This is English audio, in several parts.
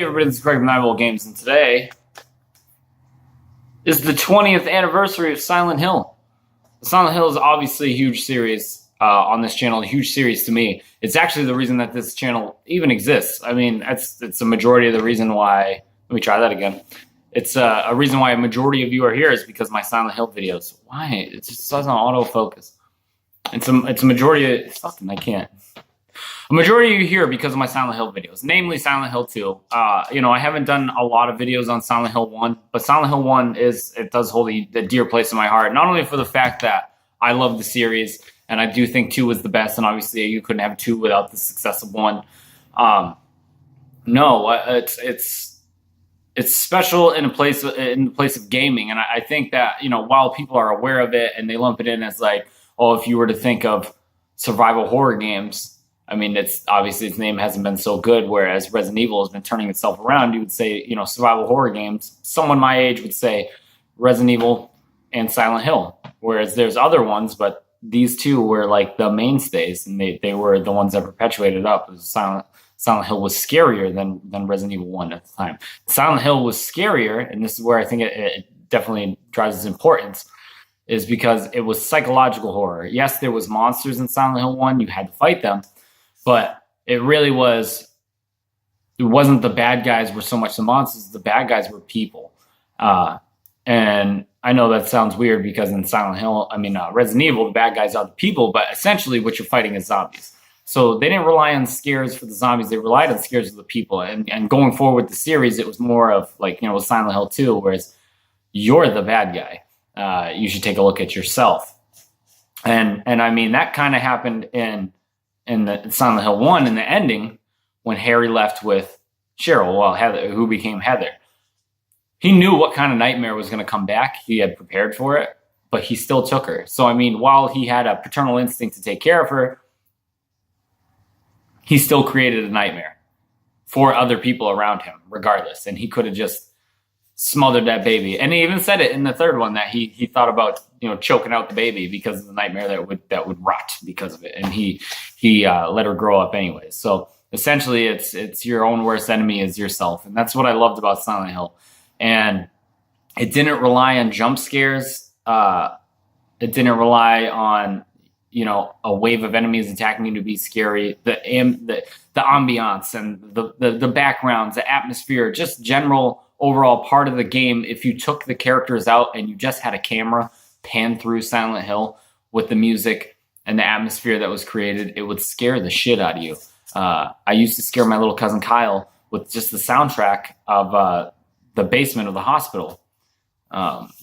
Everybody, this is Greg from Nightmare Games, and today is the 20th anniversary of Silent Hill. Silent Hill is obviously a huge series on this channel, a huge series to me. It's actually the reason that this channel even exists. I mean, it's a majority of the reason why. Let me try that again. It's a reason why a majority of you are here is because of my Silent Hill videos. Why? It just doesn't autofocus. It's a majority of fucking. I can't. A majority of you here because of my Silent Hill videos, namely Silent Hill 2. I haven't done a lot of videos on Silent Hill 1, but Silent Hill 1 does hold a dear place in my heart, not only for the fact that I love the series, and I do think 2 was the best, and obviously you couldn't have 2 without the success of 1. It's special in the place of gaming, and I think that, while people are aware of it and they lump it in as like, oh, if you were to think of survival horror games, I mean, it's obviously its name hasn't been so good, whereas Resident Evil has been turning itself around. You would say, survival horror games. Someone my age would say Resident Evil and Silent Hill, whereas there's other ones, but these two were like the mainstays, and they were the ones that perpetuated up. Silent Hill was scarier than Resident Evil 1 at the time. Silent Hill was scarier, and this is where I think it definitely drives its importance, is because it was psychological horror. Yes, there was monsters in Silent Hill 1. You had to fight them. But it wasn't the bad guys were so much the monsters. The bad guys were people. And I know that sounds weird because in Resident Evil, the bad guys are the people, but essentially what you're fighting is zombies. So they didn't rely on scares for the zombies. They relied on scares of the people. And going forward with the series, it was more of like, with Silent Hill 2, whereas you're the bad guy. You should take a look at yourself. And I mean, that kind of happened in the Silent Hill 1 in the ending when Harry left with Cheryl, Heather, who became Heather. He knew what kind of nightmare was going to come back. He had prepared for it, but he still took her. So, I mean, while he had a paternal instinct to take care of her, he still created a nightmare for other people around him, regardless. And he could have just smothered that baby. And he even said it in the third one that he thought about, choking out the baby because of the nightmare that would rot because of it. And he let her grow up anyways. So essentially it's your own worst enemy is yourself. And that's what I loved about Silent Hill. And it didn't rely on jump scares. It didn't rely on, a wave of enemies attacking you to be scary. The ambiance and the backgrounds, the atmosphere, just general overall part of the game. If you took the characters out and you just had a camera pan through Silent Hill with the music and the atmosphere that was created, it would scare the shit out of you. I used to scare my little cousin Kyle with just the soundtrack of the basement of the hospital.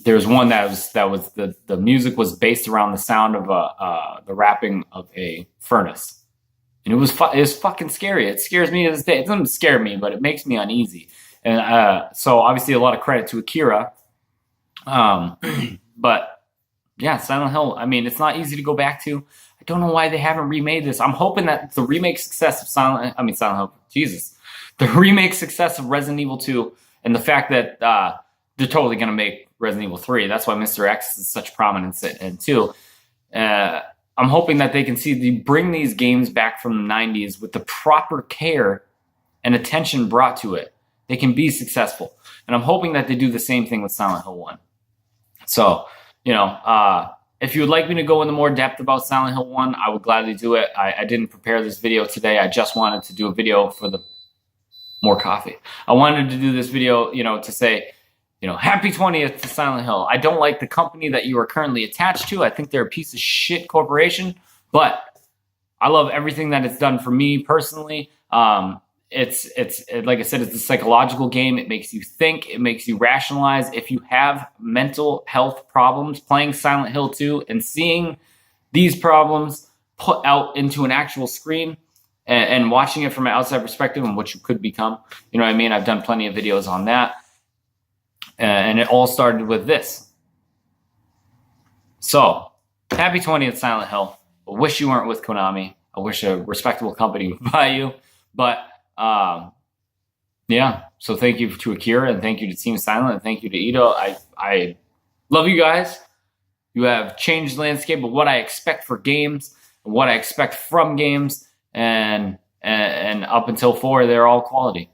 There's one that was the music was based around the sound of the rapping of a furnace, and it was fucking scary. It scares me to this day. It doesn't scare me, but it makes me uneasy. And so obviously a lot of credit to Akira. But yeah, Silent Hill, I mean, it's not easy to go back to. I don't know why they haven't remade this. I'm hoping that the remake success of Silent Hill, the remake success of Resident Evil 2 and the fact that they're totally going to make Resident Evil 3. That's why Mr. X is such prominence in 2. I'm hoping that they can bring these games back from the 90s with the proper care and attention brought to it. They can be successful. And I'm hoping that they do the same thing with Silent Hill 1. So, if you would like me to go into more depth about Silent Hill 1, I would gladly do it. I didn't prepare this video today. I just wanted to do a video for the more coffee. I wanted to do this video, to say, happy 20th to Silent Hill. I don't like the company that you are currently attached to. I think they're a piece of shit corporation, but I love everything that it's done for me personally. It's like I said, it's a psychological game. It makes you think. It makes you rationalize. If you have mental health problems, playing Silent Hill 2 and seeing these problems put out into an actual screen and watching it from an outside perspective and what you could become, you know what I mean? I've done plenty of videos on that. And it all started with this. So, happy 20th, Silent Hill. I wish you weren't with Konami. I wish a respectable company would buy you. But yeah, so thank you to Akira and thank you to Team Silent and thank you to Ito. I love you guys. You have changed the landscape of what I expect for games and what I expect from games, and up until 4, they're all quality.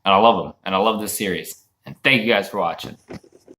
and I love them, and I love this series. And thank you guys for watching.